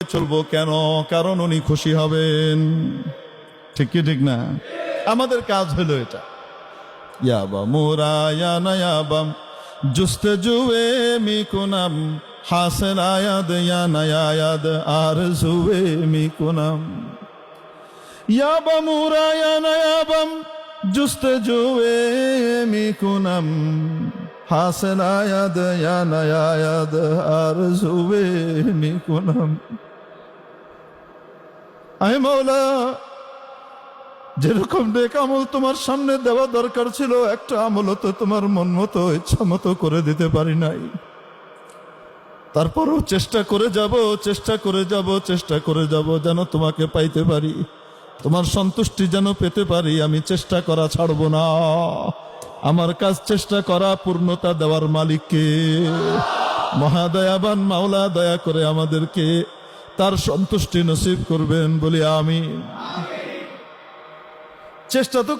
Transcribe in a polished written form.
চলবো কেন? কারণ উনি খুশি হবেন। ঠিক কি ঠিক না? আমাদের কাজ হলো এটা। ইয়াবা মুরায়ানা ইয়াবাম জুস্তে জুয়ে মিকুনাম হাসেল আয়াদ ইয়ানায়াদ আর জুয়ে মিকুনাম ইয়াবা মুরায়ানা ইয়াবাম জুস্তে জুয়ে মিকুনাম হাসেল আয়াদ ইয়ানায়াদ আর জুয়ে মিকুনাম। আয় মাওলা, যেরকম নেক আমল তোমার সামনে দেওয়া দরকার ছিল, একটা আমল তো তোমার মন মতো ইচ্ছা মতো করে দিতে পারি নাই। তারপরও চেষ্টা করে যাব যেন তোমাকে পাইতে পারি, তোমার সন্তুষ্টি যেন পেতে পারি। আমি চেষ্টা করা ছাড়বো না। আমার কাজ চেষ্টা করা, পূর্ণতা দেওয়ার মালিককে মহাদয়াবান মাওলা দয়া করে আমাদেরকে তার সন্তুষ্টি নসিব করবেন বলি আমিন। চেষ্টা তো